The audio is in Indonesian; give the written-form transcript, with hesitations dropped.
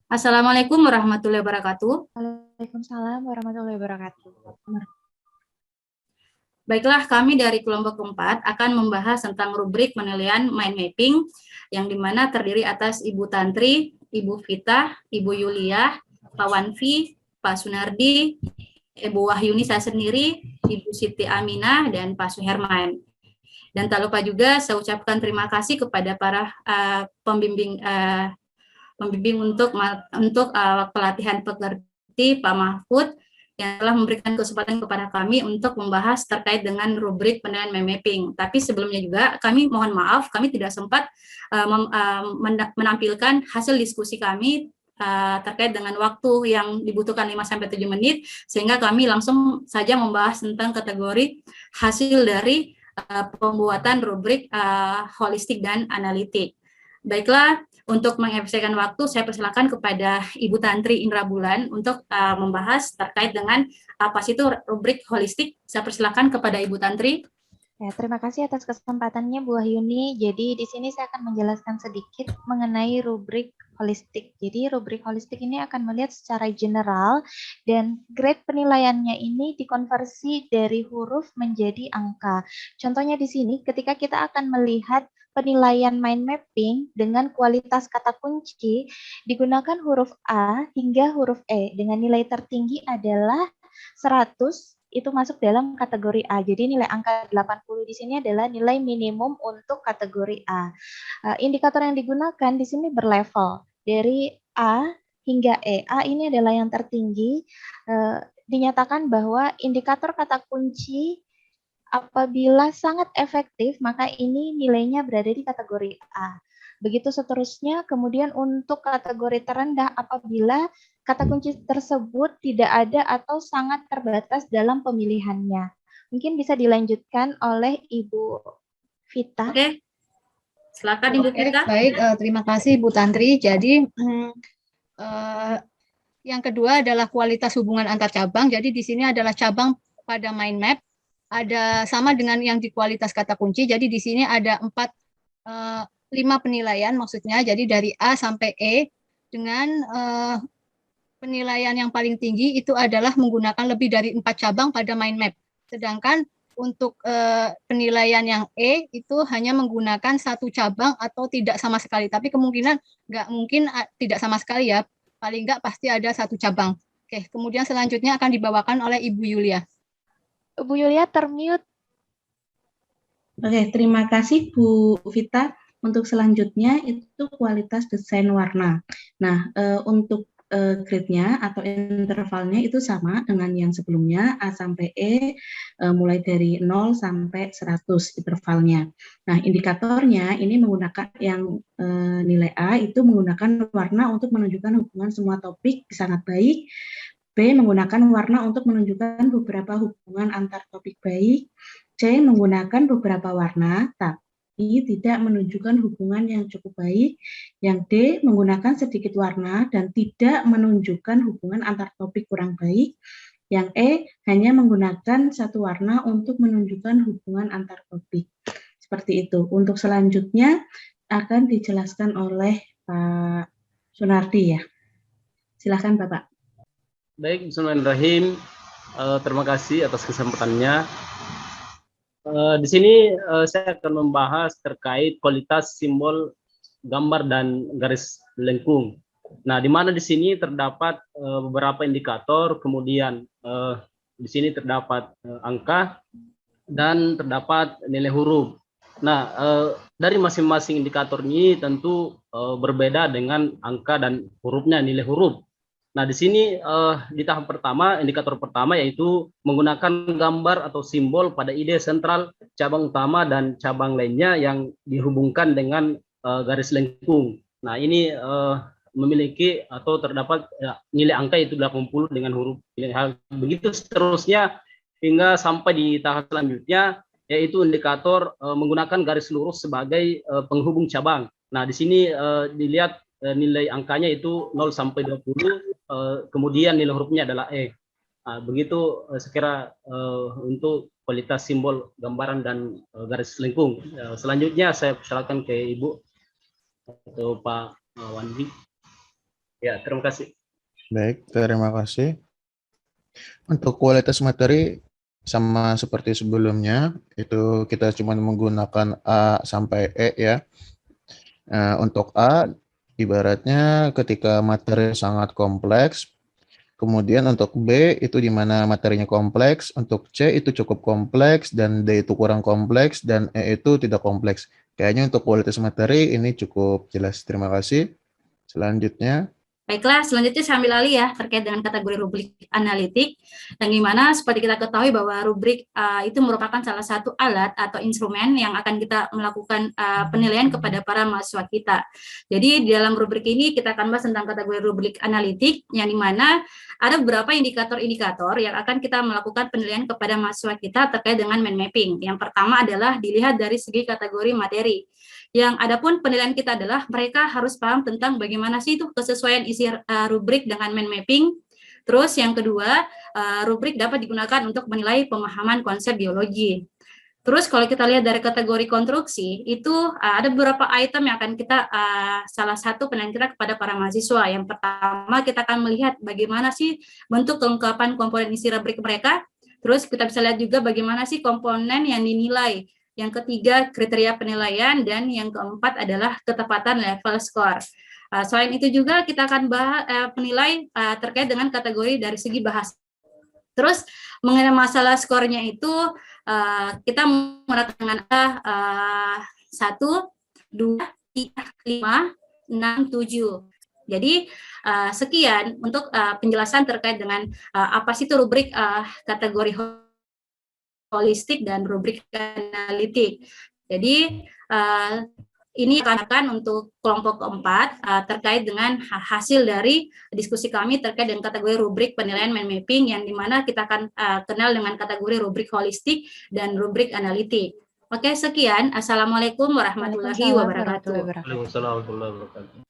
Assalamualaikum warahmatullahi wabarakatuh. Waalaikumsalam warahmatullahi wabarakatuh. Baiklah, kami dari kelompok keempat akan membahas tentang rubrik penilaian mind mapping yang dimana terdiri atas Ibu Tantri, Ibu Vita, Ibu Yulia, Pak Wanfi, Pak Sunardi, Ibu Wahyuni saya sendiri, Ibu Siti Aminah, dan Pak Suherman. Dan tak lupa juga saya ucapkan terima kasih kepada para pembimbing untuk pelatihan pekerti Pak Mahfud yang telah memberikan kesempatan kepada kami untuk membahas terkait dengan rubrik penilaian mind mapping. Tapi sebelumnya juga kami mohon maaf, kami tidak sempat menampilkan hasil diskusi kami terkait dengan waktu yang dibutuhkan 5-7 menit, sehingga kami langsung saja membahas tentang kategori hasil dari pembuatan rubrik holistik dan analitik. Baiklah, untuk mengefisienkan waktu, saya persilakan kepada Ibu Tantri Indra Bulan untuk membahas terkait dengan apa sih itu rubrik holistik. Saya persilakan kepada Ibu Tantri. Ya, terima kasih atas kesempatannya Bu Wahyuni. Jadi di sini saya akan menjelaskan sedikit mengenai rubrik holistik. Jadi rubrik holistik ini akan melihat secara general dan grade penilaiannya ini dikonversi dari huruf menjadi angka. Contohnya di sini ketika kita akan melihat penilaian mind mapping dengan kualitas kata kunci digunakan huruf A hingga huruf E dengan nilai tertinggi adalah 100, itu masuk dalam kategori A. Jadi nilai angka 80 di sini adalah nilai minimum untuk kategori A. Indikator yang digunakan di sini berlevel dari A hingga E. A ini adalah yang tertinggi. Dinyatakan bahwa indikator kata kunci apabila sangat efektif, maka ini nilainya berada di kategori A. Begitu seterusnya, kemudian untuk kategori terendah apabila kata kunci tersebut tidak ada atau sangat terbatas dalam pemilihannya. Mungkin bisa dilanjutkan oleh Ibu Vita. Oke, silakan Ibu Vita. Baik, terima kasih Bu Tantri. Jadi yang kedua adalah kualitas hubungan antar cabang. Jadi di sini adalah cabang pada mind map. Ada sama dengan yang di kualitas kata kunci. Jadi di sini ada 5 penilaian maksudnya. Jadi dari A sampai E dengan penilaian yang paling tinggi itu adalah menggunakan lebih dari 4 cabang pada mind map. Sedangkan untuk penilaian yang E itu hanya menggunakan 1 cabang atau tidak sama sekali. Tapi kemungkinan nggak mungkin tidak sama sekali ya. Paling nggak pasti ada 1 cabang. Oke, kemudian selanjutnya akan dibawakan oleh Ibu Yulia. Bu Yulia termute. Oke, terima kasih Bu Vita. Untuk selanjutnya itu kualitas desain warna. Nah, untuk grade-nya atau intervalnya itu sama dengan yang sebelumnya, A sampai E, mulai dari 0 sampai 100 intervalnya. Nah, indikatornya ini menggunakan yang nilai A itu menggunakan warna untuk menunjukkan hubungan semua topik sangat baik. B menggunakan warna untuk menunjukkan beberapa hubungan antar topik baik. C menggunakan beberapa warna, tapi tidak menunjukkan hubungan yang cukup baik. Yang D menggunakan sedikit warna dan tidak menunjukkan hubungan antar topik kurang baik. Yang E hanya menggunakan 1 warna untuk menunjukkan hubungan antar topik. Seperti itu. Untuk selanjutnya akan dijelaskan oleh Pak Sunardi ya. Silakan Bapak. Baik, bismillahirrahmanirrahim. Terima kasih atas kesempatannya. Di sini saya akan membahas terkait kualitas simbol gambar dan garis lengkung. Nah, di mana di sini terdapat beberapa indikator, kemudian di sini terdapat angka dan terdapat nilai huruf. Nah, dari masing-masing indikator ini tentu berbeda dengan angka dan hurufnya, nilai huruf. Nah, di sini di tahap pertama, indikator pertama yaitu menggunakan gambar atau simbol pada ide sentral cabang utama dan cabang lainnya yang dihubungkan dengan garis lengkung. Nah, ini memiliki atau terdapat nilai angka itu 80 dengan huruf. Begitu seterusnya hingga sampai di tahap selanjutnya yaitu indikator menggunakan garis lurus sebagai penghubung cabang. Nah, di sini dilihat nilai angkanya itu 0 sampai 20, kemudian nilai hurufnya adalah E. Nah, begitu sekira untuk kualitas simbol gambaran dan garis lengkung. Selanjutnya saya persilakan ke Ibu atau Pak Wanfi. Ya, terima kasih. Baik, terima kasih. Untuk kualitas materi sama seperti sebelumnya, itu kita cuma menggunakan A sampai E ya. Untuk A, ibaratnya ketika materi sangat kompleks, kemudian untuk B itu di mana materinya kompleks, untuk C itu cukup kompleks, dan D itu kurang kompleks, dan E itu tidak kompleks. Kayaknya untuk kualitas materi ini cukup jelas. Terima kasih. Selanjutnya, Baiklah, selanjutnya saya ambil alih ya terkait dengan kategori rubrik analitik, yang dimana seperti kita ketahui bahwa rubrik itu merupakan salah satu alat atau instrumen yang akan kita melakukan penilaian kepada para mahasiswa kita. Jadi di dalam rubrik ini kita akan bahas tentang kategori rubrik analitik, yang dimana ada beberapa indikator-indikator yang akan kita melakukan penilaian kepada mahasiswa kita terkait dengan mind mapping. Yang pertama adalah dilihat dari segi kategori materi. Yang adapun penilaian kita adalah mereka harus paham tentang bagaimana sih itu kesesuaian isi rubrik dengan mind mapping. Terus yang kedua, rubrik dapat digunakan untuk menilai pemahaman konsep biologi. Terus kalau kita lihat dari kategori konstruksi, itu ada beberapa item yang akan kita, salah satu penilaian kita kepada para mahasiswa. Yang pertama, kita akan melihat bagaimana sih bentuk kelengkapan komponen isi rubrik mereka. Terus kita bisa lihat juga bagaimana sih komponen yang dinilai. Yang ketiga, kriteria penilaian, dan yang keempat adalah ketepatan level skor. Selain itu juga kita akan penilai terkait dengan kategori dari segi bahasa. Terus mengenai masalah skornya itu kita menggunakan dengan 1, 2, 3, 5, 6, 7. Jadi sekian untuk penjelasan terkait dengan apa sih itu rubrik kategori holistik dan rubrik analitik. Jadi ini akan untuk kelompok keempat terkait dengan hasil dari diskusi kami terkait dengan kategori rubrik penilaian mind mapping, yang dimana kita akan kenal dengan kategori rubrik holistik dan rubrik analitik. Oke, sekian. Assalamualaikum warahmatullahi wabarakatuh. Waalaikumsalam warahmatullahi wabarakatuh.